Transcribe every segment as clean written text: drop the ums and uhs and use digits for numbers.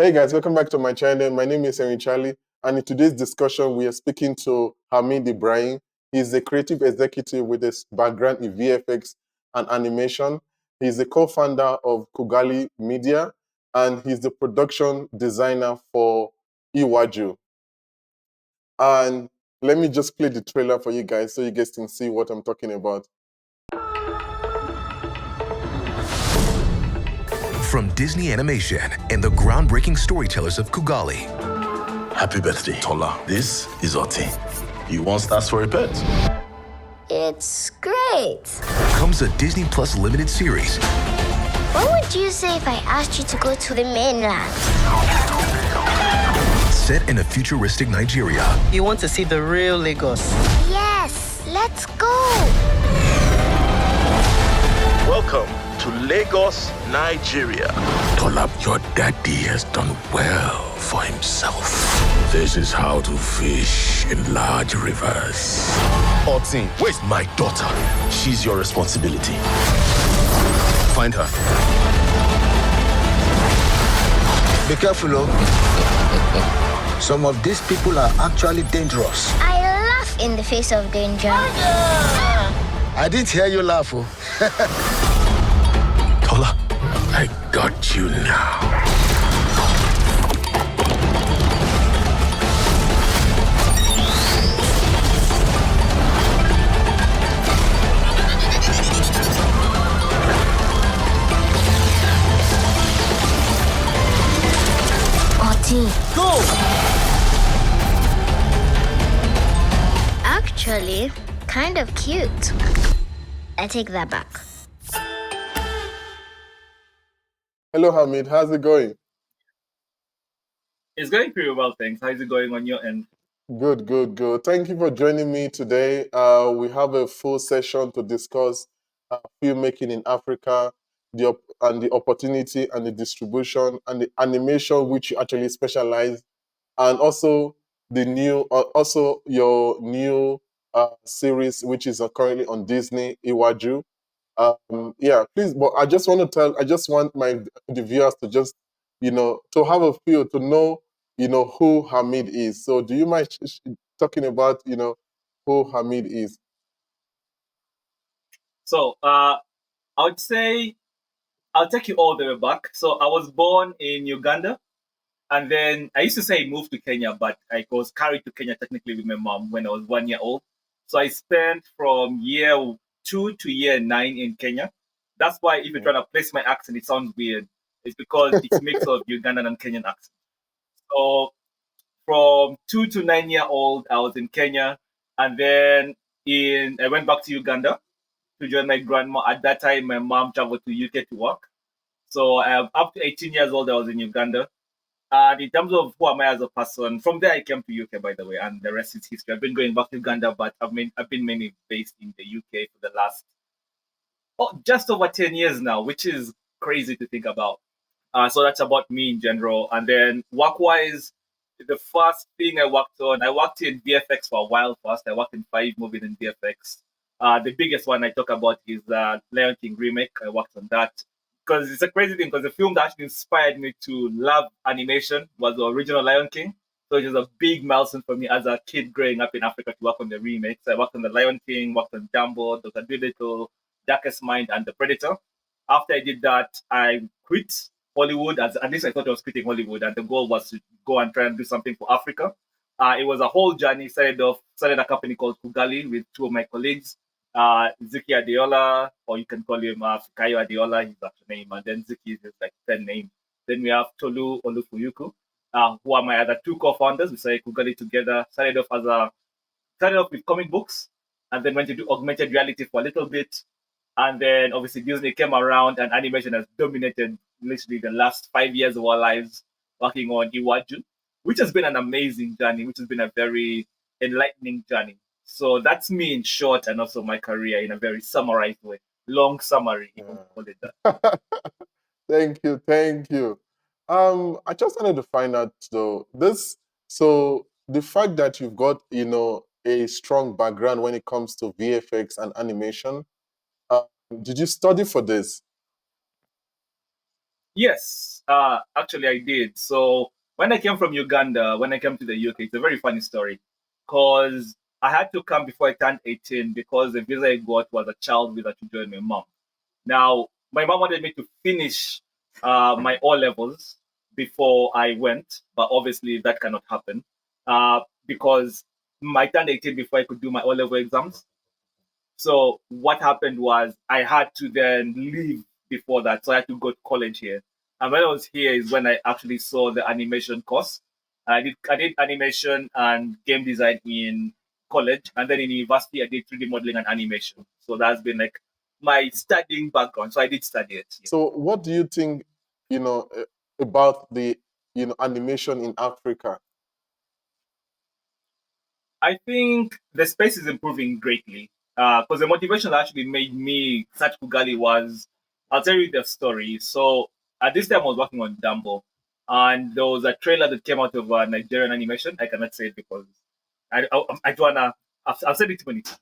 Hey guys, welcome back to my channel. My name is Henry Charlie, and in today's discussion, we are speaking to Hamid Ibrahim. He's a creative executive with a background in VFX and animation. He's the co-founder of Kugali Media, and he's the production designer for Iwaju. And let me just play the trailer for you guys so you guys can see what I'm talking about. From Disney Animation and the groundbreaking storytellers of Kugali. Happy birthday, Tola. This is Oti. You want stars for a pet? It's great. Comes a Disney Plus limited series. What would you say if I asked you to go to the mainland? Set in a futuristic Nigeria. You want to see the real Lagos? Yes, let's go. Welcome to Lagos, Nigeria. Tola, your daddy has done well for himself. This is how to fish in large rivers. Oti, where's my daughter? She's your responsibility. Find her. Be careful, oh. Some of these people are actually dangerous. I laugh in the face of danger. I didn't hear you laugh, oh. Tola, I got you now. Oti. Go! Actually, kind of cute. I take that back. Hello, Hamid. How's it going? It's going pretty well, thanks. How's it going on your end? Good, good, good. Thank you for joining me today. We have a full session to discuss filmmaking in Africa, and the opportunity and the distribution and the animation which you actually specialize, and also also your new series which is currently on Disney, Iwaju. Yeah, please. But I just want to I just want the viewers to just, to have a feel to know, who Hamid is. So, do you mind talking about, who Hamid is? So, I would say I'll take you all the way back. So, I was born in Uganda, and then I used to say I moved to Kenya, but I was carried to Kenya technically with my mom when I was 1 year old. So, I spent from year 2 to year 9 in Kenya. That's why if you're trying to place my accent, it sounds weird. It's because it's a mix of Ugandan and Kenyan accent. So, from 2 to 9 year old, I was in Kenya, and then I went back to Uganda to join my grandma. At that time, my mom traveled to UK to work. So up to 18 years old, I was in Uganda. And in terms of who am I as a person, from there I came to UK, by the way, and the rest is history. I've been going back to Uganda, but I've been mainly based in the UK for the last just over 10 years now, which is crazy to think about. So that's about me in general. And then work-wise, the first thing I worked in VFX for a while first. I worked in 5 movies in VFX. The biggest one I talk about is Lion King remake. I worked on that because it's a crazy thing because the film that actually inspired me to love animation was the original Lion King. So it was a big milestone for me as a kid growing up in Africa to work on the remakes. I worked on the Lion King, worked on Dumbo, Dr. Dolittle, Darkest Mind, and The Predator. After I did that, I quit Hollywood. At least I thought I was quitting Hollywood, and the goal was to go and try and do something for Africa. It was a whole journey. Started a company called Kugali with 2 of my colleagues, Ziki Adeola, or you can call him Fikayo Adeola, his actual name, and then Ziki is his like pen name. Then we have Tolu Olufuyuku, who are my other 2 co-founders. We started Kugali together. Started off with comic books, and then went to do augmented reality for a little bit. And then obviously Disney came around, and animation has dominated literally the last 5 years of our lives working on Iwaju, which has been an amazing journey, which has been a very enlightening journey. So that's me in short, and also my career in a very summarized way. Long summary, if you want to call it that. Thank you, thank you. I just wanted to find out though, so the fact that you've got, a strong background when it comes to VFX and animation, did you study for this? Yes, actually, I did. So when I came from Uganda, when I came to the UK, it's a very funny story because I had to come before I turned 18 because the visa I got was a child visa to join my mom. Now, my mom wanted me to finish my O levels before I went, but obviously that cannot happen because I turned 18 before I could do my O level exams. So what happened was I had to then leave before that. So I had to go to college here. And when I was here is when I actually saw the animation course. I did animation and game design in college, and then in university I did 3D modeling and animation. So that's been like my studying background. So I did study it. Yeah. So, what do you think, about the, animation in Africa? I think the space is improving greatly because the motivation that actually made me search Kugali was I'll tell you the story. So at this time, I was working on Dumbo, and there was a trailer that came out of Nigerian animation. I cannot say it because I don't wanna. I've said it too many times.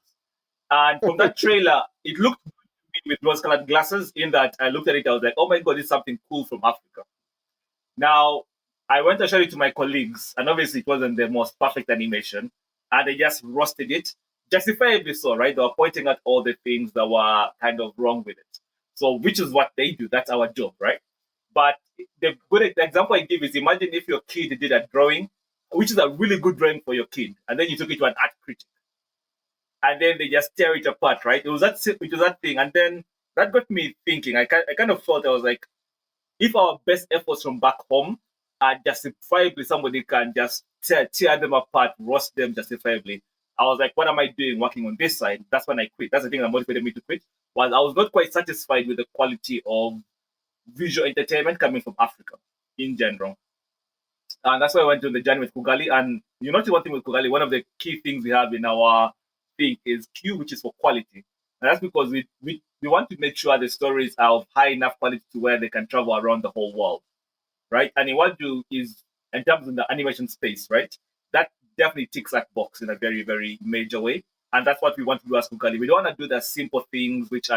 And from that trailer, it looked good to me with rose-colored glasses. In that, I looked at it, I was like, "Oh my god, this is something cool from Africa." Now, I went to show it to my colleagues, and obviously it wasn't the most perfect animation, and they just roasted it. Justifiably so, right? They were pointing out all the things that were kind of wrong with it. So, which is what they do. That's our job, right? But the example I give is imagine if your kid did a drawing, which is a really good drawing for your kid, and then you took it to an art critic, and then they just tear it apart, right? It was that thing, and then that got me thinking. I kind of felt I was like, if our best efforts from back home are justifiably, somebody can just tear them apart, roast them justifiably. I was like, what am I doing working on this side? That's when I quit. That's the thing that motivated me to quit. Was I was not quite satisfied with the quality of visual entertainment coming from Africa in general. And that's why I went on the journey with Kugali. And you notice one thing with Kugali, one of the key things we have in our thing is Q, which is for quality. And that's because we want to make sure the stories are of high enough quality to where they can travel around the whole world, right? And in what do is in terms of the animation space, right? That definitely ticks that box in a very, very major way. And that's what we want to do as Kugali. We don't want to do the simple things which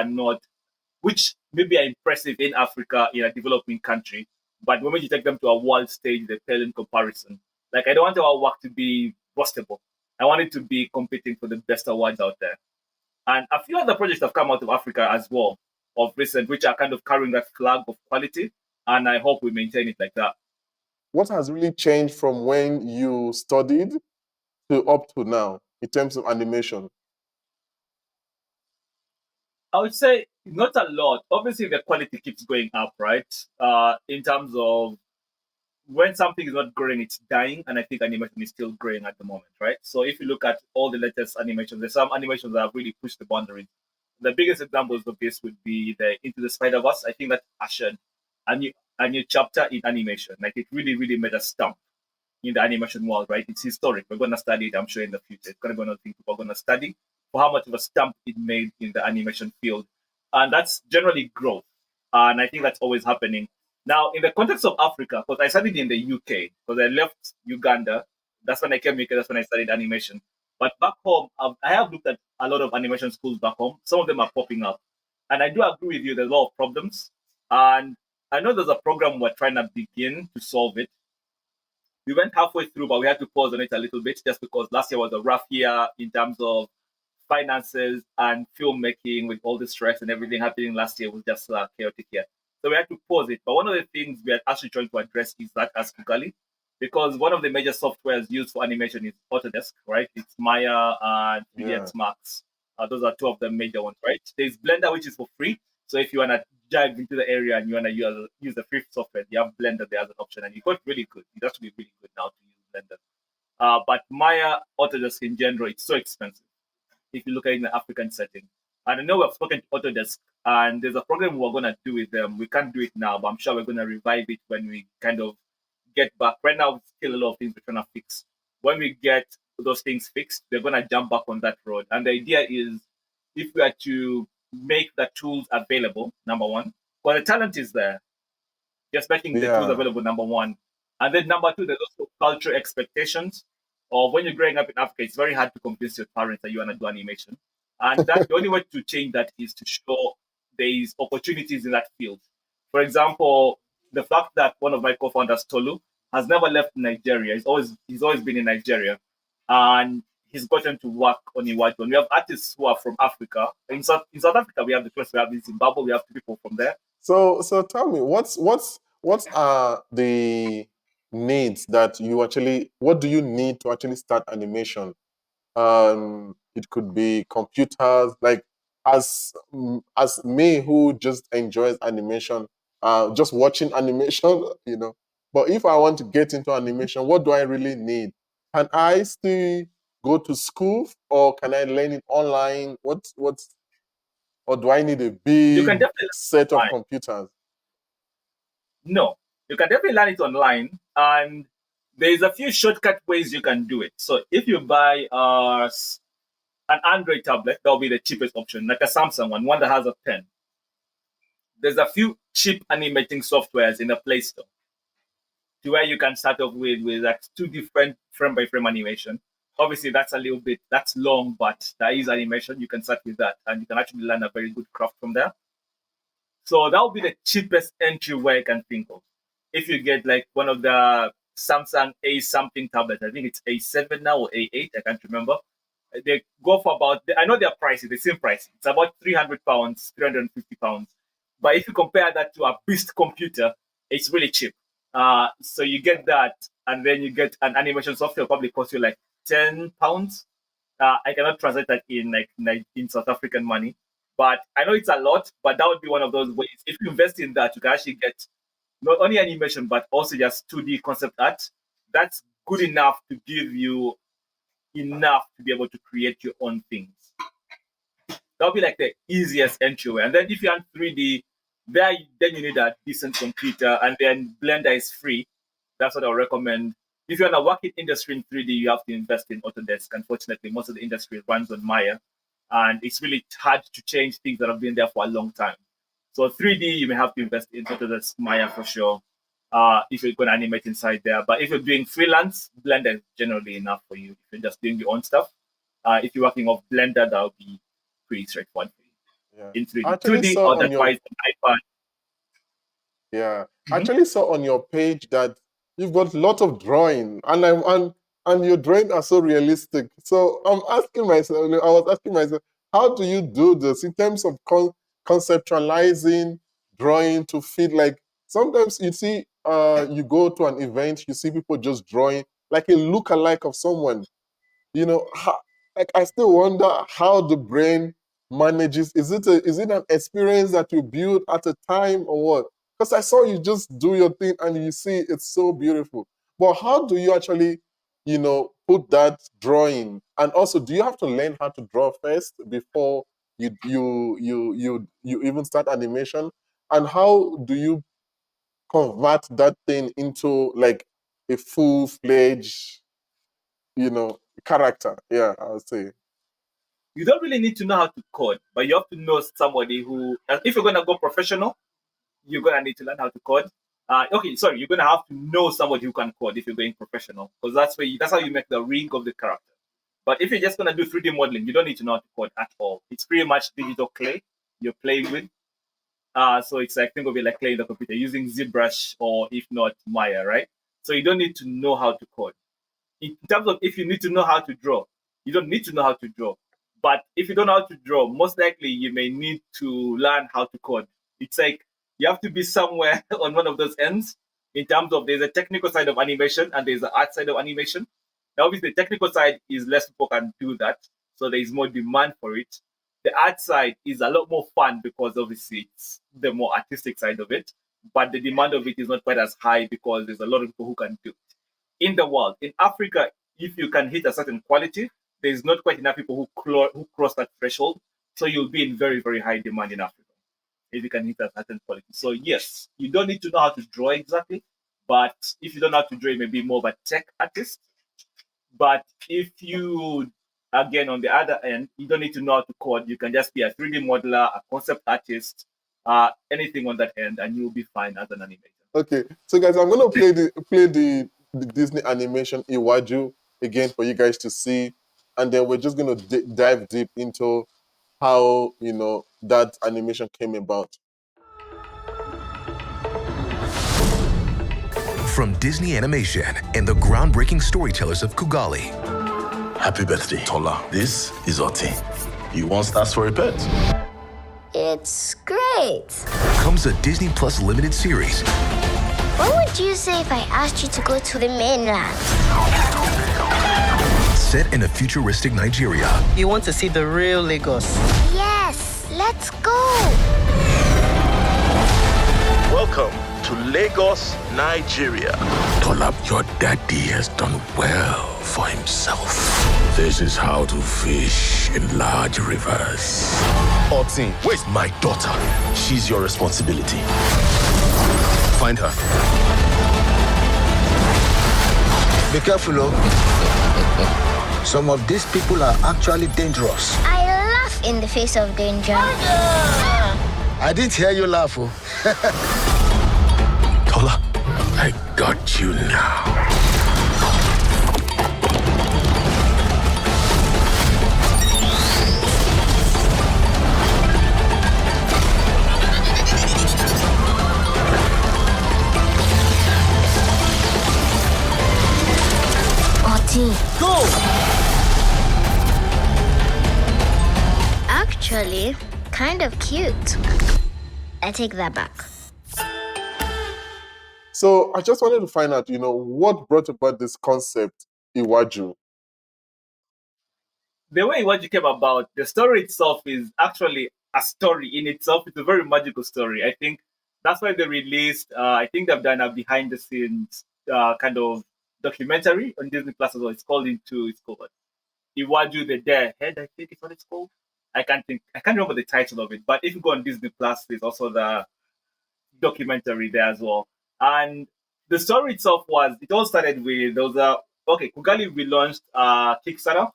maybe are impressive in Africa in a developing country, but when you take them to a world stage, they pale in comparison. Like I don't want our work to be roastable. I want it to be competing for the best awards out there. And a few other projects have come out of Africa as well of recent, which are kind of carrying that flag of quality. And I hope we maintain it like that. What has really changed from when you studied to up to now in terms of animation? I would say not a lot. Obviously, the quality keeps going up, right? In terms of when something is not growing, it's dying, and I think animation is still growing at the moment, right? So if you look at all the latest animations, there's some animations that have really pushed the boundaries. The biggest examples of this would be the Into the Spider-Verse. I think that ushered a new chapter in animation. Like it really, really made a stamp in the animation world, right? It's historic. We're gonna study it, I'm sure, in the future. It's gonna be another thing people are gonna study for how much of a stamp it made in the animation field. And that's generally growth. And I think that's always happening. Now, in the context of Africa, because I studied in the UK, because I left Uganda, that's when I came UK, that's when I studied animation. But back home, I have looked at a lot of animation schools back home. Some of them are popping up. And I do agree with you, there's a lot of problems. And I know there's a program we're trying to begin to solve it. We went halfway through, but we had to pause on it a little bit just because last year was a rough year in terms of finances and filmmaking with all the stress and everything happening last year was just a chaotic year. So we had to pause it. But one of the things we are actually trying to address is that as Kugali, because one of the major softwares used for animation is Autodesk, right? It's Maya and 3ds Max. Those are two of the major ones, right? There's Blender, which is for free. So if you want to dive into the area and you want to use the free software, you have Blender there as an option, and you got really good. It's actually really good now to use Blender. But Maya, Autodesk in general, it's so expensive if you look at it in the African setting. And I know we've spoken to Autodesk, and there's a program we're going to do with them. We can't do it now, but I'm sure we're going to revive it when we kind of get back. Right now, still a lot of things we're trying to fix. When we get those things fixed, we're going to jump back on that road. And the idea is if we are to make the tools available, number one, well, the talent is there, just making the tools available, number one. And then number two, there's also cultural expectations. Or when you're growing up in Africa, it's very hard to convince your parents that you want to do animation. And that the only way to change that is to show there is opportunities in that field. For example, the fact that one of my co-founders, Tolu, has never left Nigeria. He's always been in Nigeria, and he's gotten to work on Iwaju. And we have artists who are from Africa. In South Africa, we have the first. We have in Zimbabwe. We have two people from there. So tell me, what are the needs that you actually? What do you need to actually start animation? It could be computers, like as me who just enjoys animation, just watching animation, you know. But if I want to get into animation, what do I really need? Can I still go to school, or can I learn it online? Or do I need a You can big definitely set of learn. computers? No, you can definitely learn it online, and there's a few shortcut ways you can do it. So if you buy an Android tablet, that'll be the cheapest option, like a Samsung one that has a pen. There's a few cheap animating softwares in the Play Store to where you can start off with like 2 different frame by frame animation. Obviously, that's long, but that is animation. You can start with that, and you can actually learn a very good craft from there. So that would be the cheapest entry where I can think of. If you get like one of the Samsung A something tablets, I think it's A7 now or A8, I can't remember. They go for about, I know their prices, the same price. It's about £300, £350. But if you compare that to a beast computer, it's really cheap. So you get that, and then you get an animation software, probably cost you like £10. I cannot translate that in South African money, but I know it's a lot. But that would be one of those ways. If you invest in that, you can actually get not only animation but also just 2D concept art. That's good enough to give you enough to be able to create your own things. That'll be like the easiest entryway. And then if you want 3D, then you need a decent computer, and then Blender is free. That's what I'll recommend. If you're in a working industry in 3D, you have to invest in Autodesk. Unfortunately, most of the industry runs on Maya, and it's really hard to change things that have been there for a long time. So 3D, you may have to invest in Autodesk Maya for sure, if you're going to animate inside there. But if you're doing freelance, Blender is generally enough for you. If you're just doing your own stuff, if you're working off Blender, that'll be pretty straightforward for you. Yeah. In 3D, Actually 2D saw or on your otherwise on iPad. Yeah, I actually saw on your page that you've got a lot of drawing, and your drawing are so realistic. So I was asking myself, how do you do this in terms of conceptualizing drawing to fit? Like sometimes you see, you go to an event, you see people just drawing like a look-alike of someone. You know, like I still wonder how the brain manages. Is it an experience that you build at a time or what? Because I saw you just do your thing and you see it's so beautiful. But how do you actually, put that drawing? And also, do you have to learn how to draw first before you even start animation? And how do you convert that thing into like a full-fledged, character? Yeah, I would say. You don't really need to know how to code, but you have to know somebody who, if you're going to go professional, you're going to need to learn how to code. You're going to have to know somebody who can code if you're going professional, because that's how you make the ring of the character. But if you're just going to do 3D modeling, you don't need to know how to code at all. It's pretty much digital clay you're playing with. So it's like, think of it like clay in the computer using ZBrush or if not Maya, right? So you don't need to know how to code. In terms of if you need to know how to draw, you don't need to know how to draw. But if you don't know how to draw, most likely you may need to learn how to code. It's like you have to be somewhere on one of those ends in terms of there's a technical side of animation and there's the art side of animation. Now, obviously, the technical side is less people can do that, so there is more demand for it. The art side is a lot more fun because obviously it's the more artistic side of it, but the demand of it is not quite as high because there's a lot of people who can do it. In the world, in Africa, if you can hit a certain quality, there's not quite enough people who cross that threshold, so you'll be in very, very high demand in Africa if you can hit a certain quality. So yes, you don't need to know how to draw exactly, but if you don't know how to draw, you may be more of a tech artist. But if you, again, on the other end, you don't need to know how to code. You can just be a 3D modeler, a concept artist, anything on that end, and you'll be fine as an animator. Okay, so guys, I'm gonna play the Disney animation Iwaju again for you guys to see, and then we're just gonna dive deep into how that animation came about. From Disney Animation and the groundbreaking storytellers of Kugali Happy birthday, Tola. This is Oti. You want stars for a pet? It's great. comes a Disney Plus limited series What would you say if I asked you to go to the mainland? set in a futuristic Nigeria. You want to see the real Lagos. Yes, let's go. Welcome to Lagos, Nigeria. Tola, your daddy has done well for himself. This is how to fish in large rivers. Otin, where's my daughter? She's your responsibility. Find her. Be careful, oh. Some of these people are actually dangerous. I laugh in the face of danger. I didn't hear you laugh, oh. Tola, I got you now. Oti. Go! Actually, kind of cute. I take that back. So I just wanted to find out, what brought about this concept, Iwaju? The way Iwaju came about, the story itself is actually a story in itself. It's a very magical story. I think that's why they released, I think they've done a behind the scenes kind of documentary on Disney Plus as well. It's called Iwaju the Dare Head, I think is what it's called. I can't remember the title of it, but if you go on Disney Plus, there's also the documentary there as well. And the story itself it all started with, Kugali relaunched Kickstarter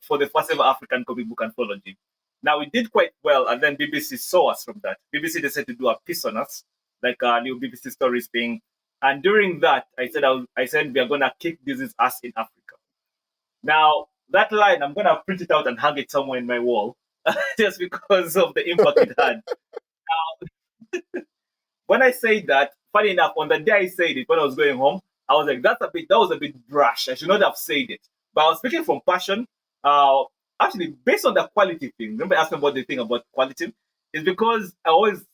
for the first ever African comic book anthology. Now, we did quite well, and then BBC saw us from that. BBC decided to do a piece on us, like a new BBC Stories thing. And during that, I said we are going to kick Disney's ass in Africa. Now, that line, I'm going to print it out and hang it somewhere in my wall, just because of the impact it had. Now, when I say that, funny enough, on the day I said it, when I was going home, I was like, that was a bit brash. I should not have said it. But I was speaking from passion. Actually, based on the quality thing, remember asking what they think about quality? It's because I always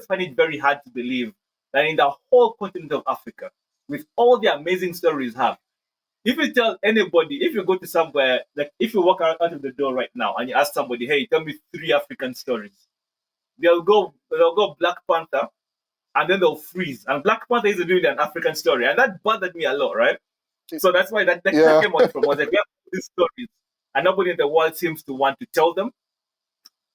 find it very hard to believe that in the whole continent of Africa, with all the amazing stories have, if you tell anybody, if you go to somewhere, like if you walk out of the door right now and you ask somebody, hey, tell me 3 African stories, they'll go Black Panther, and then they'll freeze. And Black Panther is really an African story, and that bothered me a lot, right? So that's why that came out from. I was like, we have these stories, and nobody in the world seems to want to tell them.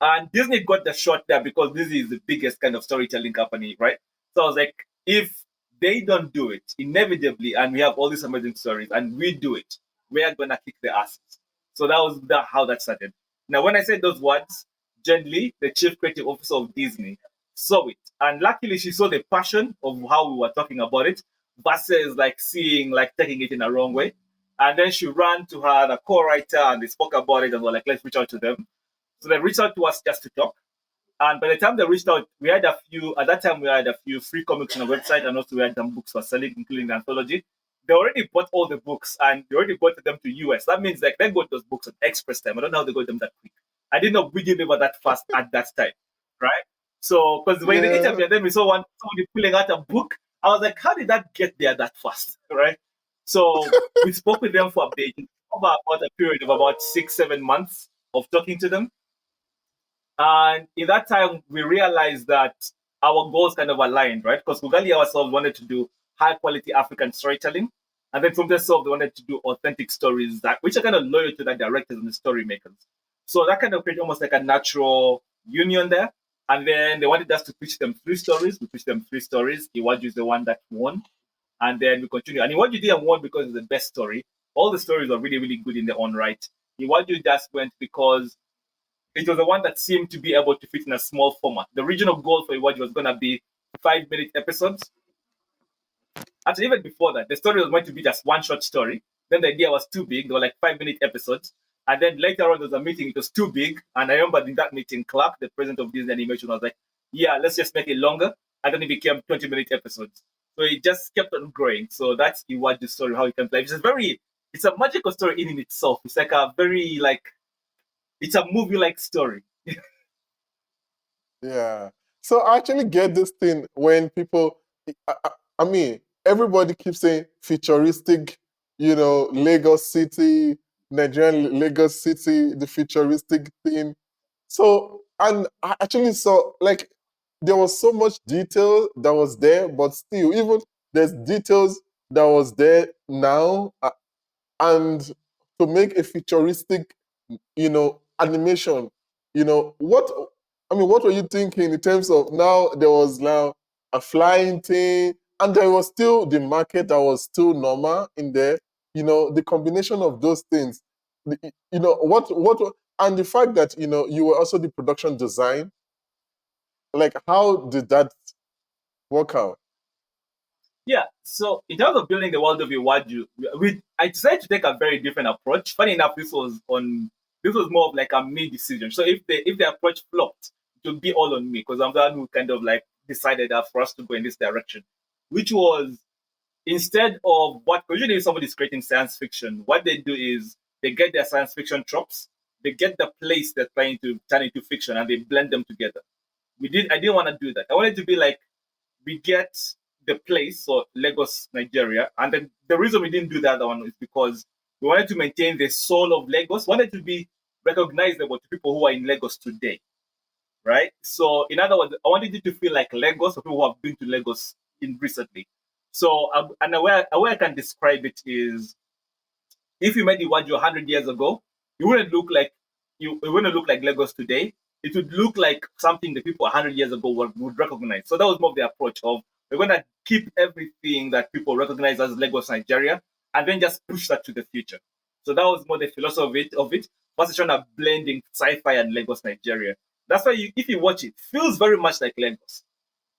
And Disney got the shot there because Disney is the biggest kind of storytelling company, right? So I was like, if they don't do it, inevitably, and we have all these amazing stories, and we do it, we are gonna kick their asses. So that was how that started. Now, when I said those words, Jen Lee, the chief creative officer of Disney, saw it, and luckily she saw the passion of how we were talking about it versus taking it in a wrong way. And then she ran to her the co-writer, and they spoke about it, and were like, let's reach out to them. So they reached out to us just to talk. And by the time they reached out, we had a few free comics on the website, and also we had some books for selling, including the anthology. They already bought all the books, and they already bought them to US. That means they got those books at express time. I don't know how they got them that quick. I didn't know we delivered that fast at that time, right? So, because when they interviewed them, we saw somebody pulling out a book. I was like, how did that get there that fast, right? So we spoke with them for about a period of about 6-7 months of talking to them. And in that time, we realized that our goals kind of aligned, right? Because Kugali ourselves wanted to do high quality African storytelling. And then from themselves, they wanted to do authentic stories which are kind of loyal to the directors and the story makers. So that kind of created almost like a natural union there. And then they wanted us to pitch them 3 stories. We pitched them 3 stories. Iwaju is the one that won. And then we continue. And Iwaju didn't won because it's the best story. All the stories are really, really good in their own right. Iwaju just went because it was the one that seemed to be able to fit in a small format. The original goal for Iwaju was going to be 5-minute episodes. Actually, even before that, the story was meant to be just one short story. Then the idea was too big. They were like 5-minute episodes. And then later on, there was a meeting. It was too big. And I remember in that meeting, Clark, the president of Disney Animation, was like, yeah, let's just make it longer. And then it became 20-minute episodes. So it just kept on growing. So that's Iwaju's story, how it came to life. It's a magical story in itself. It's like a very it's a movie-like story. Yeah. So I actually get this thing when people, I, I I mean, everybody keeps saying futuristic, Lagos City, Nigerian Lagos City, the futuristic thing. So, and I actually saw, like, there was so much detail that was there, but still, even there's details that was there now, and to make a futuristic, animation, what I mean, what were you thinking in terms of now there was now a flying thing, and there was still the market that was still normal in there, the combination of those things, and the fact that, you were also the production design, like, how did that work out? Yeah. So in terms of building the world of Iwaju, I decided to take a very different approach. Funny enough, this was more of like a me decision. So if the approach flopped, it would be all on me because I'm the one who kind of like decided that for us to go in this direction, which was instead of what usually if somebody's creating science fiction, what they do is they get their science fiction tropes, they get the place they're trying to turn into fiction, and they blend them together. I didn't want to do that. I wanted to be like we get the place, so Lagos, Nigeria, and then the reason we didn't do that one is because we wanted to maintain the soul of Lagos, wanted to be recognizable to people who are in Lagos today, right? So, in other words, I wanted it to feel like Lagos for people who have been to Lagos in recently. So, and a way I can describe it is, if you met Iwaju 100 years ago, it wouldn't look like it wouldn't look like Lagos today. It would look like something the people 100 years ago would recognize. So that was more of the approach of we're going to keep everything that people recognize as Lagos, Nigeria, and then just push that to the future. So that was more the philosophy of it. First, trying to blending sci-fi and Lagos, Nigeria. That's why if you watch it, it feels very much like Lagos,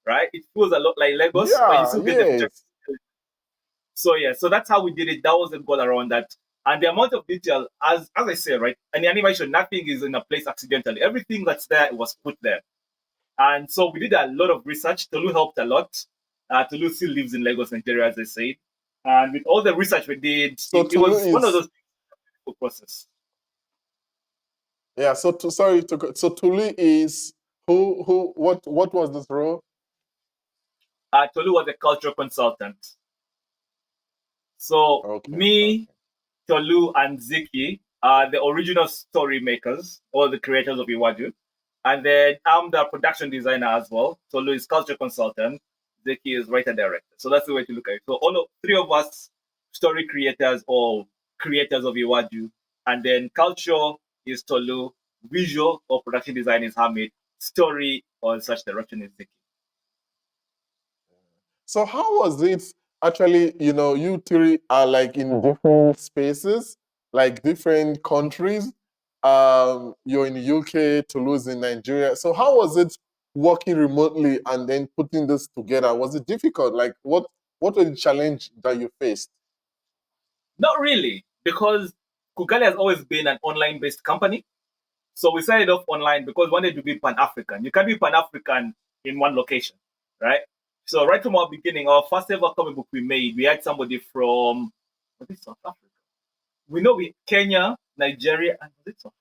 right? It feels a lot like Lagos, but you Yeah, still get the future. yes. So yeah, so that's how we did it. That was the goal around that. And the amount of detail, as I say, right, in the animation, nothing is in a place accidentally. Everything that's there was put there. And so we did a lot of research. Tolu helped a lot. Tolu still lives in Lagos, Nigeria, as I said. And with all the research we did, So it was Tulu one of is, those process. yeah. So Tulu is what was this role? Tolu was a cultural consultant. So Okay, me, okay. Tolu, and Ziki are the original story makers or the creators of Iwaju. And then I'm the production designer as well. Tolu is culture consultant. Ziki is writer director. So that's the way to look at it. So three of us story creators or creators of Iwaju. And then culture is Tolu, visual or production design is Hamid, story or such direction is Ziki. So how was it actually, you three are like in different spaces, like different countries. You're in the UK, Toulouse in Nigeria. So how was it working remotely and then putting this together? Was it difficult? Like what was the challenge that you faced? Not really, because Kugali has always been an online based company. So we started off online because we wanted to be Pan African. You can't be Pan African in one location, right? So right from our beginning, our first ever comic book we made, we had somebody from was it South Africa? We know we Kenya, Nigeria, and was it South Africa?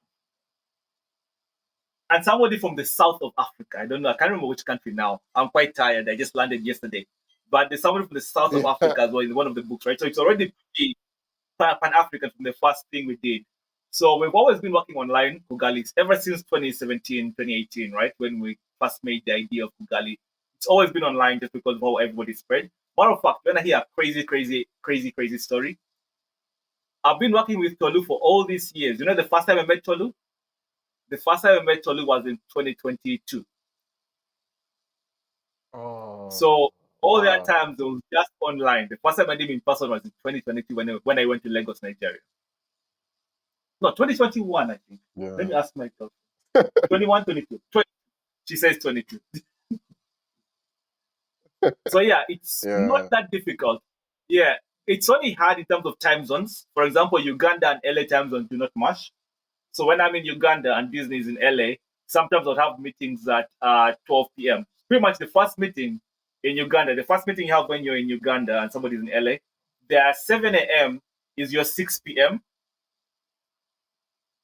And somebody from the south of Africa. I don't know. I can't remember which country now. I'm quite tired. I just landed yesterday. But there's somebody from the south of Africa as well in one of the books, right? So it's already Pan African from the first thing we did. So we've always been working online, Kugali, ever since 2017, 2018, right? When we first made the idea of Kugali. It's always been online just because of how everybody spread. Matter of fact, when I hear a crazy story, I've been working with Tolu for all these years. You know, the first time I met Tolu? The first time I met Tolu was in 2022. Oh, So all the other wow. times it was just online. The first time I did in person was in 2022 when I went to Lagos, Nigeria. No, 2021, I think. Let Yeah. me ask myself. 21, 22. She says 22. So yeah, it's not Yeah. that difficult. Yeah, it's only hard in terms of time zones. For example, Uganda and LA time zones do not match. So when I'm in Uganda and Disney is in LA, sometimes I'll have meetings at 12 p.m. Pretty much the first meeting in Uganda, the first meeting you have when you're in Uganda and somebody's in LA, their 7 a.m. is your 6 p.m.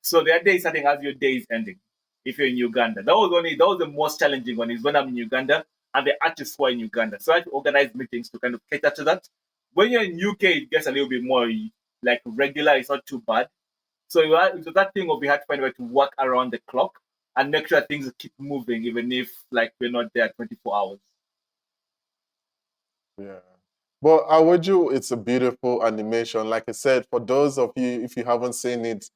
So their day is starting as your day is ending if you're in Uganda. That was the most challenging one is when I'm in Uganda and the artists were in Uganda. So I had to organize meetings to kind of cater to that. When you're in UK, it gets a little bit more like regular, it's not too bad. So it was that thing of we had to find a way to work around the clock and make sure things keep moving, even if like we're not there 24 hours. Yeah. But Awoju, it's a beautiful animation. Like I said, for those of you, if you haven't seen it,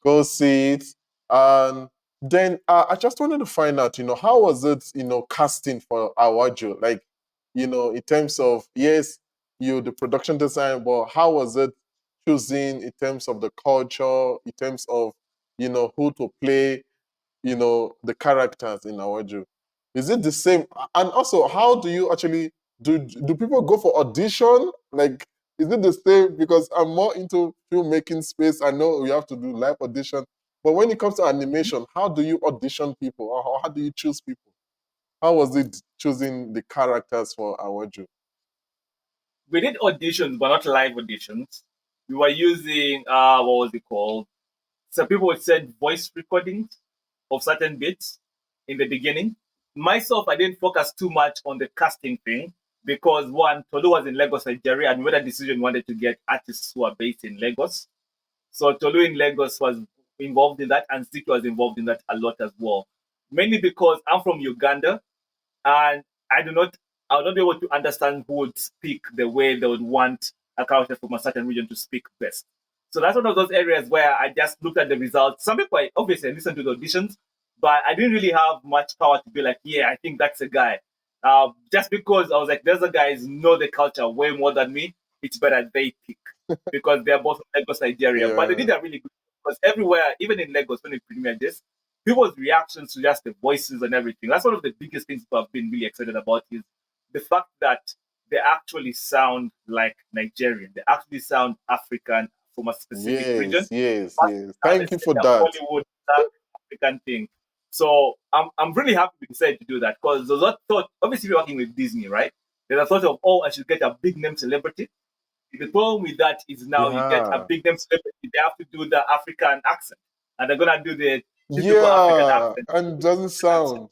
go see it. And then I just wanted to find out, how was it, casting for Awoju? Like, in terms of, yes, the production design, but how was it choosing in terms of the culture, in terms of, who to play, the characters in Awoju? Is it the same? And also, how do you actually do people go for audition? Like, is it the same? Because I'm more into filmmaking space. I know we have to do live audition, but when it comes to animation, how do you audition people, or how do you choose people? How was it choosing the characters for Awoju? We did auditions, but not live auditions. We were using what was it called? So people would send voice recordings of certain bits in the beginning. Myself, I didn't focus too much on the casting thing because one, Tolu was in Lagos, Nigeria, and we made a decision we wanted to get artists who are based in Lagos. So Tolu in Lagos was involved in that, and Ziki was involved in that a lot as well. Mainly because I'm from Uganda, and I would not be able to understand who would speak the way they would want a character from a certain region to speak best. So that's one of those areas where I just looked at the results. Some people, obviously, I listened to the auditions, but I didn't really have much power to be like, yeah, I think that's a guy. Just because I was like, those guys know the culture way more than me, it's better they pick because they're both from Lagos, Nigeria. But they did a really good because everywhere, even in Lagos, when we premiered this, people's reactions to just the voices and everything. That's one of the biggest things people have been really excited about is the fact that they actually sound like Nigerian. They actually sound African from a specific region. Yes. Thank you for that. Hollywood African thing. So I'm really happy we decided to do that because there's a thought. Obviously, we're working with Disney, right? There's a thought of I should get a big name celebrity. The problem with that is now you get a big name celebrity. They have to do the African accent, and they're gonna do the typical African accent. And doesn't sound.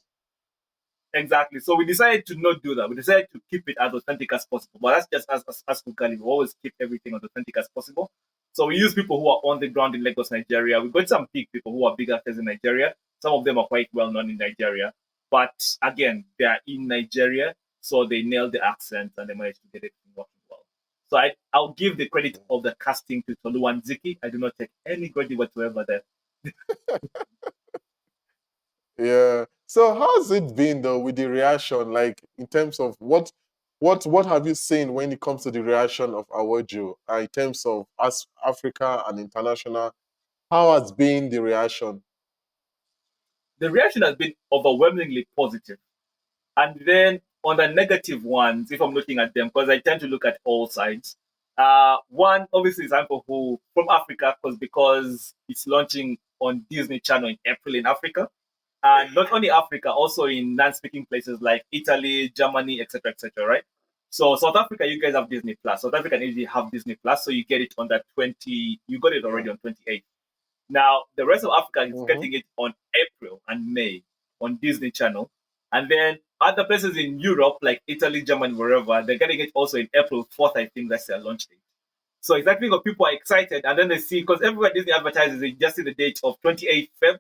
Exactly. So we decided to not do that. We decided to keep it as authentic as possible. But that's just as Kukali. We always keep everything as authentic as possible. So we use people who are on the ground in Lagos, Nigeria. We got some big people who are big actors in Nigeria. Some of them are quite well known in Nigeria. But again, they are in Nigeria, so they nailed the accent and they managed to get it working well. So I'll give the credit of the casting to Tolu and Ziki. I do not take any credit whatsoever there. Yeah. So how's it been though with the reaction? Like in terms of what have you seen when it comes to the reaction of Awoju in terms of us Africa and international? How has been the reaction? The reaction has been overwhelmingly positive. And then on the negative ones, if I'm looking at them, because I tend to look at all sides. One obviously is who from Africa, because it's launching on Disney Channel in April in Africa. And not only Africa, also in non-speaking places like Italy, Germany, etc., right? So South Africa, you guys have Disney Plus. South Africa usually have Disney Plus, so you get it on that 20. You got it already on 28th. Now the rest of Africa is getting it on April and May on Disney Channel, and then other places in Europe like Italy, Germany, wherever they're getting it also in April 4th. I think that's their launch date. So exactly what people are excited, and then they see because everywhere Disney advertises, they just see the date of 28th Feb.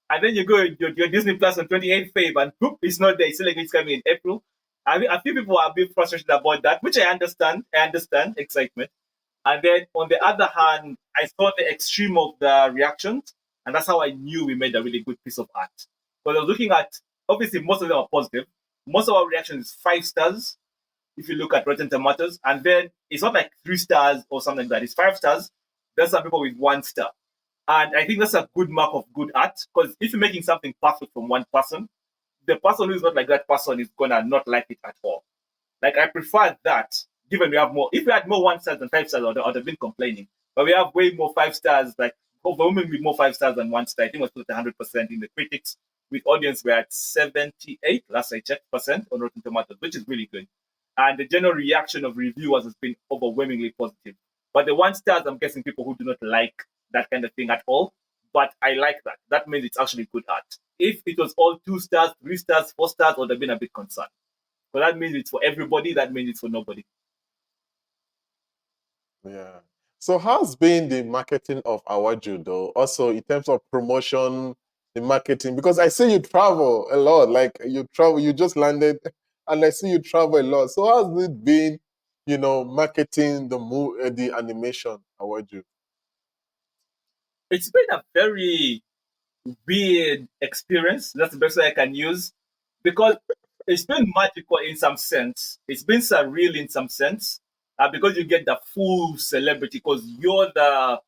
And then you go your Disney Plus on 28th Feb, and boop, it's not there. It's still like it's coming in April. I mean, a few people are a bit frustrated about that, which I understand. I understand excitement. And then on the other hand, I saw the extreme of the reactions, and that's how I knew we made a really good piece of art. Because I was looking at, obviously, most of them are positive. Most of our reactions is 5 stars, if you look at Rotten Tomatoes. And then it's not like 3 stars or something like that. It's 5 stars. There's some people with 1 star. And I think that's a good mark of good art, because if you're making something perfect from one person, the person who is not like that person is gonna not like it at all. Like I prefer that, given we have more. If we had more 1 stars than 5 stars, I would have been complaining. But we have way more 5 stars, like overwhelmingly more 5 stars than 1 star. I think it was 100% in the critics with audience we're at 78 last I checked percent on Rotten Tomatoes, which is really good. And the general reaction of reviewers has been overwhelmingly positive. But the 1 stars, I'm guessing people who do not like that kind of thing at all. But I like that. That means it's actually good art. If it was all 2 stars, 3 stars, 4 stars, I would have been a bit concerned. But that means it's for everybody. That means it's for nobody. Yeah. So how's been the marketing of Awaju though? Also in terms of promotion, the marketing, because I see you travel a lot. Like you travel, you just landed, and I see you travel a lot. So how's it been, marketing the animation Awaju? It's been a very weird experience. That's the best way I can use, because it's been magical in some sense. It's been surreal in some sense, because you get the full celebrity because you're the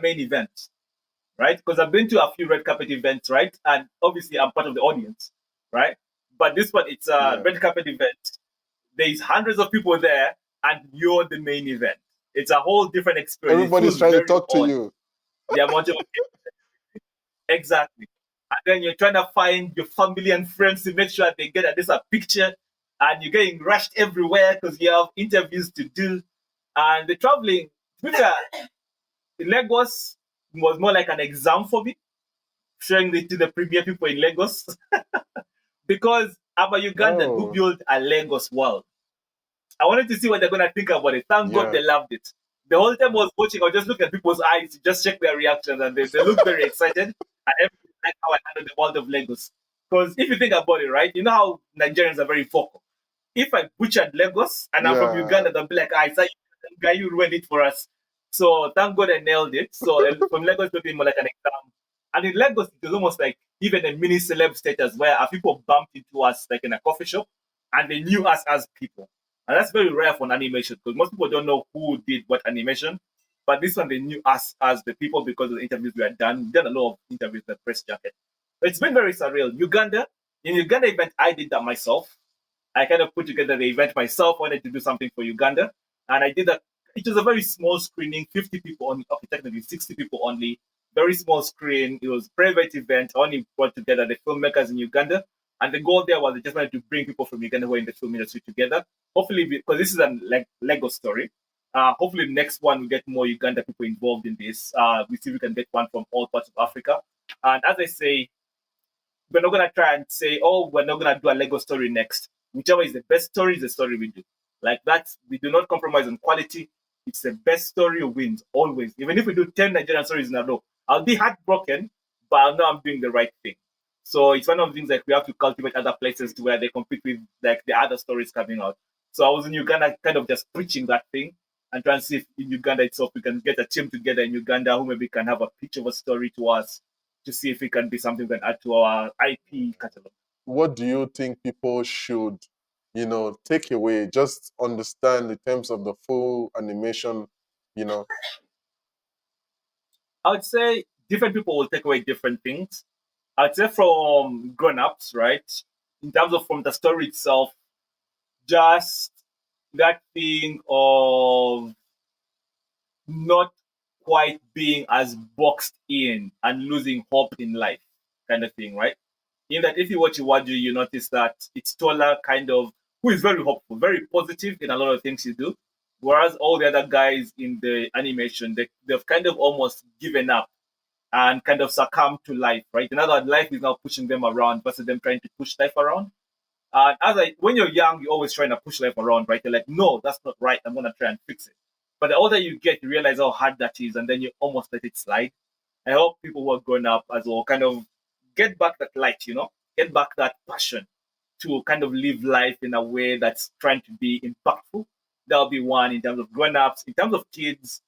main event, right? Because I've been to a few red carpet events, right? And obviously I'm part of the audience, right? But this one, it's a Yeah. red carpet event. There's hundreds of people there, and you're the main event. It's a whole different experience. It Everybody's feels trying to very talk to odd. you. The amount of exactly. And then you're trying to find your family and friends to make sure they get at least a picture, and you're getting rushed everywhere because you have interviews to do. And the traveling, Lagos was more like an exam for me, showing it to the premier people in Lagos. Because I'm a Ugandan who Oh, built a Lagos world. I wanted to see what they're going to think about it. Thank God yeah. they loved it. The whole time I was watching, I was just looking at people's eyes to just check their reactions, and they look very excited. And everything like how I handle the world of Lagos. Because if you think about it, right, you know how Nigerians are very vocal. If I butchered Lagos and I'm from Yeah. Uganda, they'll be like, I saw you, guy, you ruined it for us. So thank God I nailed it. So from Lagos, it became more like an exam. And in Lagos, it was almost like even a mini celeb status where people bumped into us like in a coffee shop and they knew us as people. And that's very rare for an animation because most people don't know who did what animation. But this one, they knew us as the people because of the interviews we had done. We've done a lot of interviews with the press jacket. But it's been very surreal. In Uganda event, I did that myself. I kind of put together the event myself, wanted to do something for Uganda. And I did that. It was a very small screening, 50 people only, okay, technically 60 people only, very small screen. It was a private event. I only brought together the filmmakers in Uganda. And the goal there was I just wanted to bring people from Uganda who are in the film industry together. Hopefully, because this is a Lego story, hopefully next one we get more Uganda people involved in this. We see if we can get one from all parts of Africa. And as I say, we're not going to try and say, oh, we're not going to do a Lego story next. Whichever is the best story is the story we do. Like that, we do not compromise on quality. It's the best story wins always. Even if we do 10 Nigerian stories in a row, I'll be heartbroken, but I know I'm doing the right thing. So it's one of the things like we have to cultivate other places to where they compete with like the other stories coming out. So I was in Uganda kind of just preaching that thing and trying to see if in Uganda itself we can get a team together in Uganda who maybe can have a pitch of a story to us to see if it can be something we can add to our IP catalog. What do you think people should, take away? Just understand in terms of the full animation, I would say different people will take away different things. I'd say from grown-ups, right? In terms of from the story itself, just that thing of not quite being as boxed in and losing hope in life, kind of thing, right? In that if you watch Iwaju, you notice that it's Tola kind of who is very hopeful, very positive in a lot of things you do. Whereas all the other guys in the animation, they've kind of almost given up and kind of succumb to life, right? In other words, life is now pushing them around versus them trying to push life around. And when you're young, you're always trying to push life around, right? You're like, no, that's not right. I'm gonna try and fix it. But the older you get, you realize how hard that is, and then you almost let it slide. I hope people who are growing up as well kind of get back that light, get back that passion to kind of live life in a way that's trying to be impactful. That'll be one in terms of grown-ups. In terms of kids,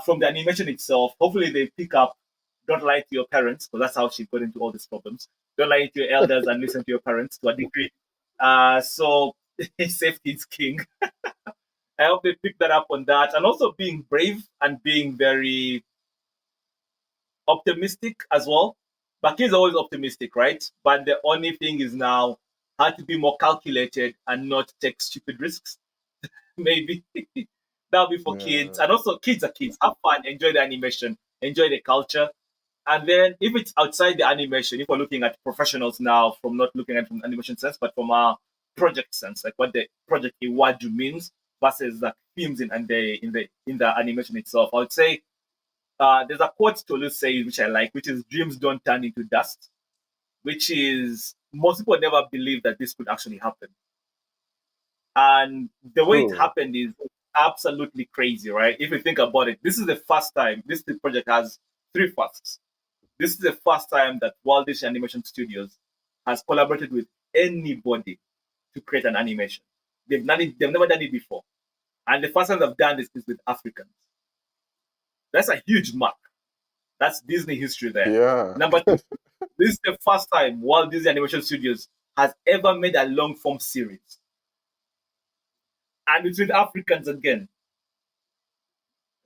from the animation itself, hopefully they pick up don't lie to your parents, because that's how she got into all these problems. Don't lie to your elders and listen to your parents to a degree. So safety is king. I hope they pick that up on that. And also being brave and being very optimistic as well. But kids are always optimistic, right? But the only thing is now how to be more calculated and not take stupid risks. Maybe that'll be for kids. Yeah. And also kids are kids. Have fun, enjoy the animation, enjoy the culture. And then if it's outside the animation, if we're looking at professionals now, from not looking at it from animation sense, but from a project sense, like what the project Iwaju means versus like themes in the animation itself, I would say there's a quote Tolu says which I like, which is "Dreams don't turn into dust," which is most people never believe that this could actually happen. And the way it True. happened is absolutely crazy, right? If you think about it, this is the first time this project has three firsts. This is the first time that Walt Disney Animation Studios has collaborated with anybody to create an animation. They've never done it before. And the first time they've done this is with Africans. That's a huge mark. That's Disney history there. Yeah. Number two, this is the first time Walt Disney Animation Studios has ever made a long form series. And it's with Africans again.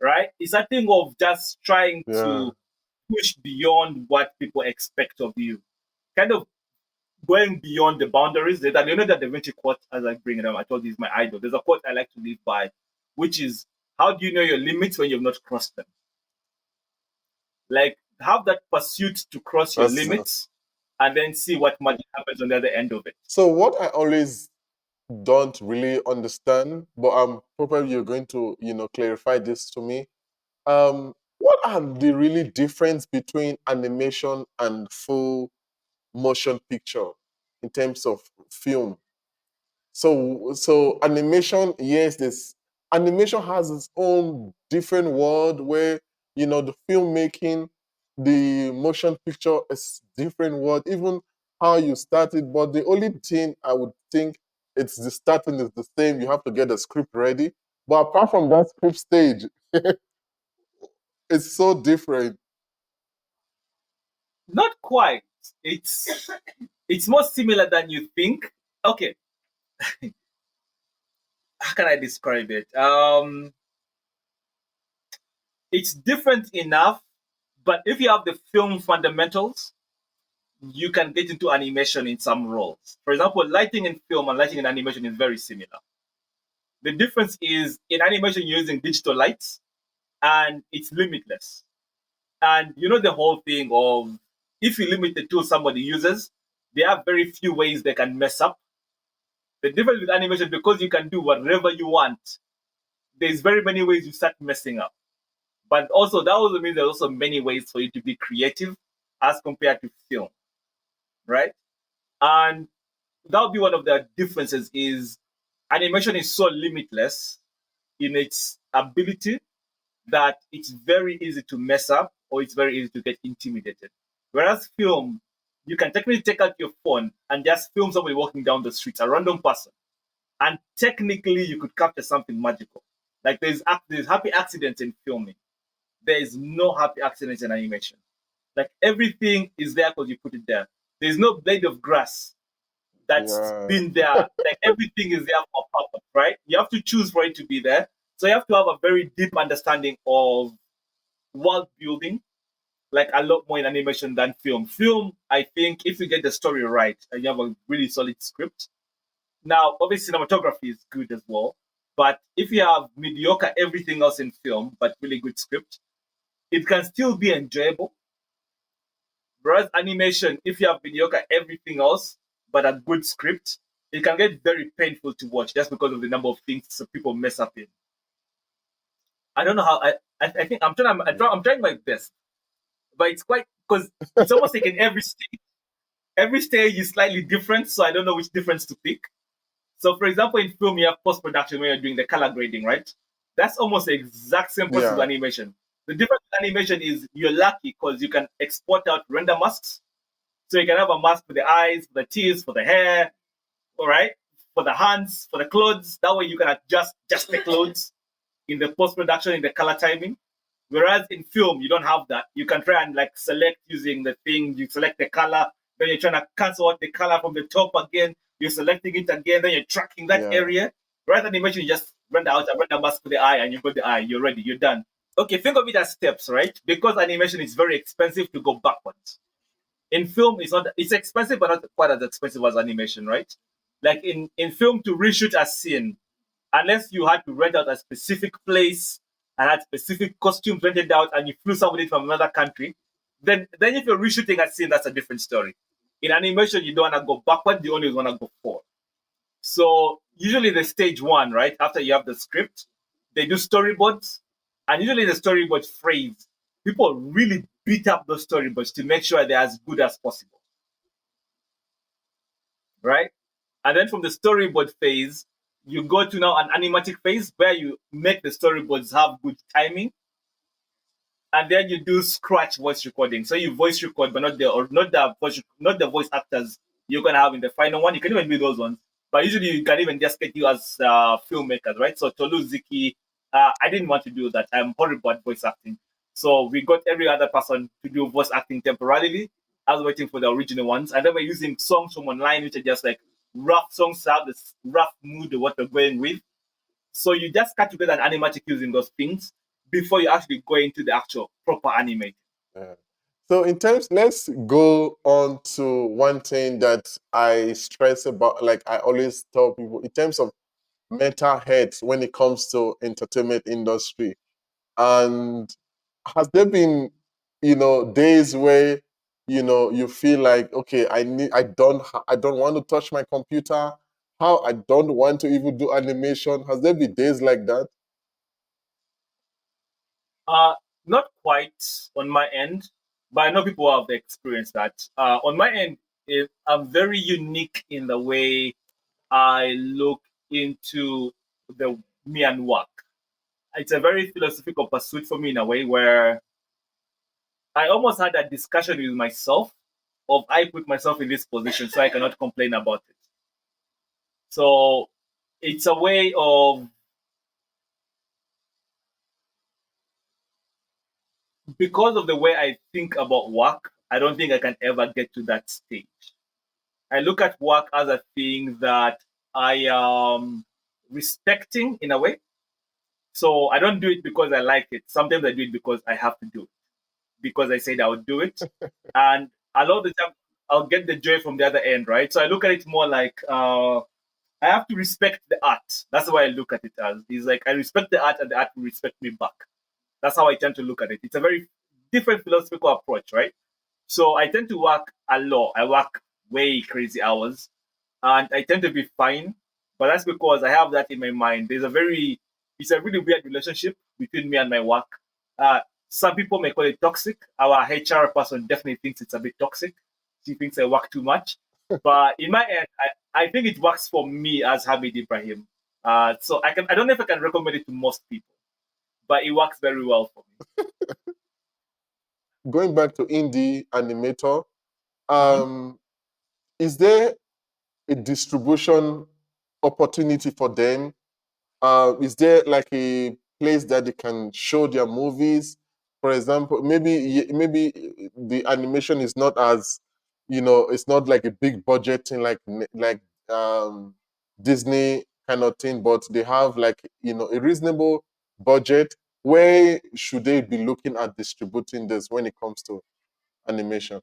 Right? It's a thing of just trying to push beyond what people expect of you. Kind of going beyond the boundaries. You know that Da Vinci quote, as I bring it up, I told you is my idol. There's a quote I like to live by, which is, how do you know your limits when you've not crossed them? Like, have that pursuit to cross your limits and then see what magic happens on the other end of it. So what I always don't really understand, but probably you're going to, clarify this to me. What are the really difference between animation and full motion picture in terms of film? So animation, yes, this animation has its own different world where the filmmaking, the motion picture is different world, even how you started. But the only thing I would think it's the starting is the same. You have to get the script ready. But apart from that script stage, it's so different. Not quite. It's more similar than you think. Okay. How can I describe it? It's different enough, but if you have the film fundamentals, you can get into animation in some roles. For example, lighting in film and lighting in animation is very similar. The difference is in animation, you're using digital lights and it's limitless. And you know the whole thing of if you limit the tool somebody uses, there are very few ways they can mess up. The difference with animation, because you can do whatever you want, there's very many ways you start messing up. But also, that also means there's also many ways for you to be creative as compared to film, right? And that would be one of the differences is animation is so limitless in its ability that it's very easy to mess up or it's very easy to get intimidated. Whereas film, you can technically take out your phone and just film somebody walking down the street, a random person. And technically, you could capture something magical. Like there's happy accidents in filming. There is no happy accidents in animation. Like everything is there because you put it there. There's no blade of grass that's been there. Like everything is there for a purpose, right? You have to choose for it to be there. So you have to have a very deep understanding of world building, like a lot more in animation than film. Film, I think, if you get the story right and you have a really solid script. Now, obviously, cinematography is good as well. But if you have mediocre everything else in film, but really good script, it can still be enjoyable. Whereas animation, if you have mediocre everything else, but a good script, it can get very painful to watch just because of the number of things people mess up in. I don't know how. I think I'm trying my best, but it's quite because it's almost like in every stage. Every stage is slightly different, so I don't know which difference to pick. So, for example, in film, you have post-production where you're doing the color grading, right? That's almost the exact same process with animation. The difference with animation is you're lucky because you can export out render masks. So you can have a mask for the eyes, for the teeth, for the hair, all right, for the hands, for the clothes. That way you can adjust just the clothes in the post-production, in the color timing. Whereas in film, you don't have that. You can try and like select using the thing, you select the color, then you're trying to cancel out the color from the top again, you're selecting it again, then you're tracking that area. Rather than imagine you just render out a render mask for the eye and you got the eye, you're ready, you're done. Okay, think of it as steps, right? Because animation is very expensive to go backwards. In film, it's expensive, but not quite as expensive as animation, right? Like in film, to reshoot a scene, unless you had to rent out a specific place and had specific costumes rented out and you flew somebody from another country, Then if you're reshooting a scene, that's a different story. In animation, you don't want to go backward, you only want to go forward. So usually the stage one, right, after you have the script, they do storyboards, and usually the storyboard phrase, people really beat up those storyboards to make sure they're as good as possible, right? And then from the storyboard phase, you go to now an animatic phase where you make the storyboards have good timing, and then you do scratch voice recording. So you voice record, but not the voice actors you're gonna have in the final one. You can even do those ones, but usually you can even just get you as filmmakers, right? So Tolu Ziki, I didn't want to do that. I'm horrible at voice acting, so we got every other person to do voice acting temporarily. I was waiting for the original ones, and then we're using songs from online, which are just like rough songs to have this rough mood of what we're going with. So you just cut together an animatic using those things before you actually go into the actual proper animating. Yeah. So in terms, let's go on to one thing that I stress about, like I always tell people, in terms of mental health when it comes to entertainment industry. And has there been, days where, you feel like, okay, I don't want to touch my computer. How I don't want to even do animation. Has there been days like that? Not quite on my end, but I know people have experienced that. On my end, I'm very unique in the way I look into the me and work. It's a very philosophical pursuit for me in a way where I almost had a discussion with myself of I put myself in this position so I cannot complain about it. So it's a way of, because of the way I think about work, I don't think I can ever get to that stage. I look at work as a thing that I am respecting in a way. So I don't do it because I like it. Sometimes I do it because I have to do it, because I said I would do it. And a lot of the time, I'll get the joy from the other end, right? So I look at it more like I have to respect the art. That's why I look at it as. It's like I respect the art and the art will respect me back. That's how I tend to look at it. It's a very different philosophical approach, right? So I tend to work a lot. I work way crazy hours, and I tend to be fine. But that's because I have that in my mind. It's a really weird relationship between me and my work. Some people may call it toxic. Our HR person definitely thinks it's a bit toxic. She thinks I work too much. But in my end, I think it works for me as Hamid Ibrahim. So I don't know if I can recommend it to most people, but it works very well for me. Going back to indie animator, Mhm. is there a distribution opportunity for them? Is there like a place that they can show their movies? For example, maybe the animation is not as, it's not like a big budget thing like Disney kind of thing, but they have like, a reasonable budget. Where should they be looking at distributing this when it comes to animation?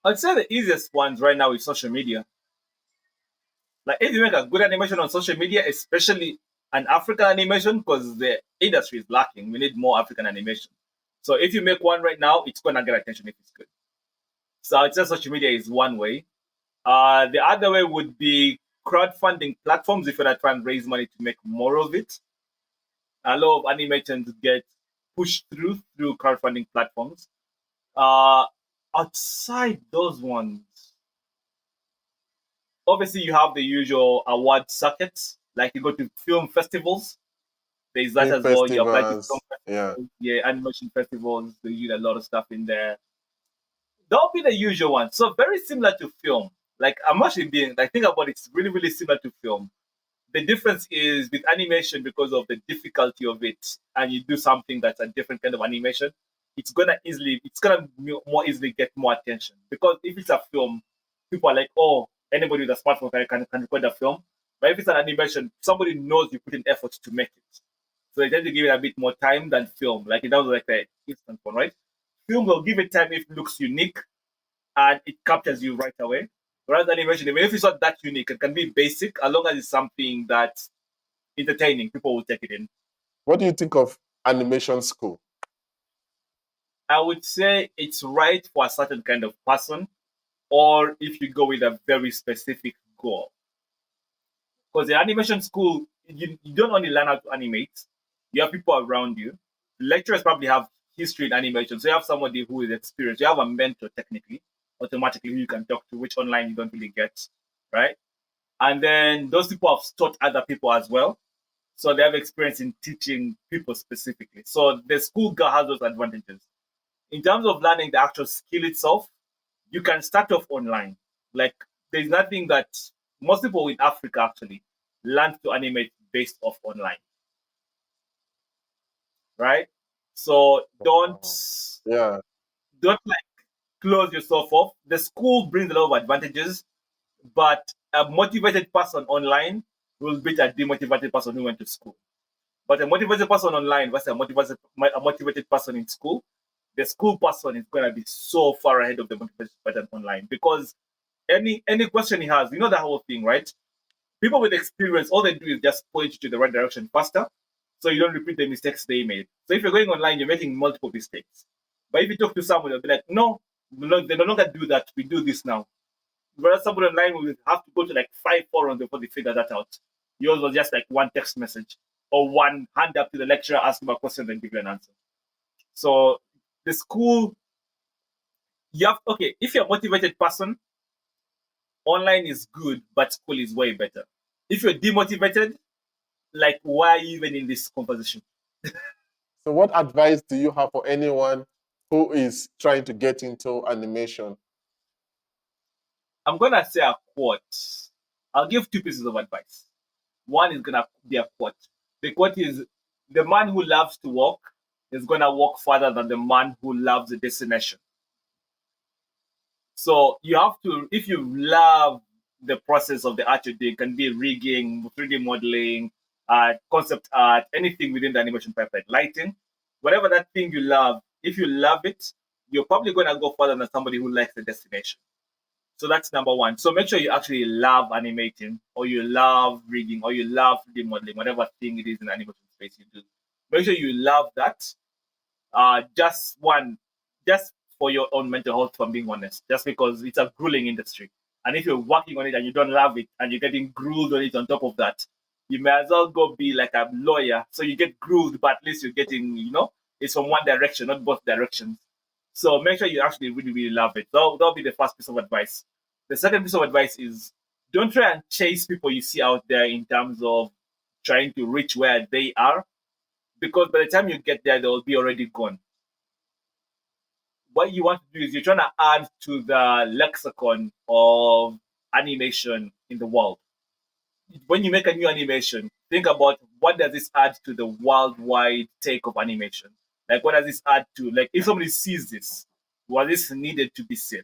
I'd say the easiest ones right now is social media. Like if you make a good animation on social media, especially an African animation, because the industry is lacking, we need more African animation. So if you make one right now, it's gonna get attention if it's good. So I'd say social media is one way. The other way would be crowdfunding platforms if you're trying to raise money to make more of it. A lot of animations get pushed through crowdfunding platforms. Uh, Outside those ones, obviously you have the usual award circuits, like you go to film festivals. There's that Film as well. You apply to film festivals, yeah. festivals, yeah, animation festivals. They use a lot of stuff in there. That'll be the usual one. So very similar to film. Like I'm actually being like think about it, it's really, really similar to film. The difference is with animation because of the difficulty of it, and you do something that's a different kind of animation, it's gonna more easily get more attention. Because if it's a film, people are like, oh, anybody with a smartphone can record a film. But if it's an animation, somebody knows you put in effort to make it. So they tend to give it a bit more time than film. Like that was like the instant one, right? Film will give it time if it looks unique and it captures you right away. Whereas animation, even if it's not that unique, it can be basic as long as it's something that's entertaining, people will take it in. What do you think of animation school? I would say it's right for a certain kind of person, or if you go with a very specific goal. Because in animation school, you don't only learn how to animate, you have people around you. Lecturers probably have history in animation, so you have somebody who is experienced. You have a mentor, technically, automatically, who you can talk to, which online you don't really get, right? And then those people have taught other people as well. So they have experience in teaching people specifically. So the school girl has those advantages. In terms of learning the actual skill itself, you can start off online. Like there's nothing that most people in Africa actually learn to animate based off online. Right? So Yeah. don't like close yourself off. The school brings a lot of advantages, but a motivated person online will beat a demotivated person who went to school. But a motivated person online versus a motivated person in school, the school person is going to be so far ahead of the motivated person online, because any question he has, you know, the whole thing, right? People with experience, all they do is just point you to the right direction faster, so you don't repeat the mistakes they made. So if you're going online, you're making multiple mistakes. But if you talk to someone, they'll be like, no, they no longer do that. We do this now. Whereas someone online will have to go to like 5 forums before they figure that out. Yours was just like one text message or one hand up to the lecturer, ask him a question, and give you an answer. So the school, if you're a motivated person, online is good, but school is way better. If you're demotivated, like, why are you even in this conversation? So what advice do you have for anyone who is trying to get into animation? I'm going to say a quote. I'll give 2 pieces of advice. One is going to be a quote. The quote is, the man who loves to walk is going to walk further than the man who loves the destination. So you have to, if you love the process of the art you're doing, can be rigging, 3D modeling, concept art, anything within the animation pipeline, lighting, whatever that thing you love, if you love it, you're probably going to go further than somebody who likes the destination. So that's number one. So make sure you actually love animating, or you love rigging, or you love 3D modeling, whatever thing it is in the animation space you do. Make sure you love that. Just for your own mental health, if I'm being honest, just because it's a grueling industry. And if you're working on it and you don't love it and you're getting groomed on it on top of that, you may as well go be like a lawyer. So you get grooved, but at least you're getting, it's from one direction, not both directions. So make sure you actually really, really love it. That'll be the first piece of advice. The second piece of advice is, don't try and chase people you see out there in terms of trying to reach where they are, because by the time you get there, they'll be already gone. What you want to do is you're trying to add to the lexicon of animation in the world. When you make a new animation, think about, what does this add to the worldwide take of animation? Like, what does this add to? Like, if somebody sees this, was this needed to be seen?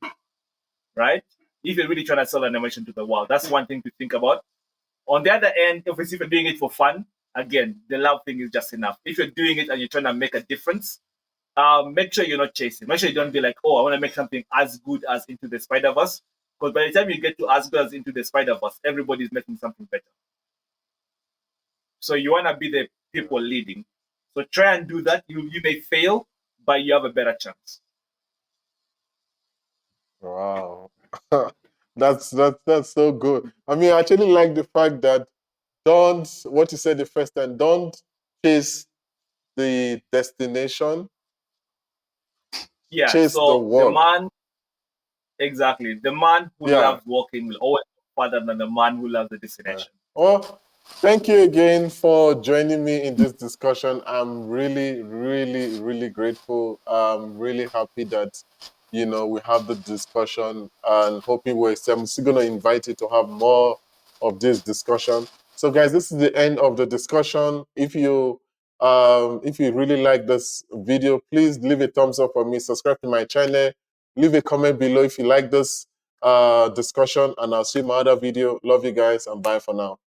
Right? If you're really trying to sell animation to the world, that's one thing to think about. On the other end, obviously, if you're doing it for fun, again, the love thing is just enough. If you're doing it and you're trying to make a difference, make sure you're not chasing. Make sure you don't be like, oh, I want to make something as good as Into the Spider-Verse. Because by the time you get to as good as Into the Spider-Verse, everybody's making something better. So you want to be the people leading. So try and do that. You may fail, but you have a better chance. Wow. That's so good. I mean, I actually like the fact that what you said the first time, don't chase the destination. Yeah, Chase the so work. the man who loves walking will always go further than the man who loves the destination. Well, thank you again for joining me in this discussion. I'm really, really, really grateful. I'm really happy that, we have the discussion, and I'm still going to invite you to have more of this discussion. So guys, this is the end of the discussion. If you really like this video, please leave a thumbs up for me, subscribe to my channel, leave a comment below if you like this discussion, and I'll see my other video. Love you guys, and bye for now.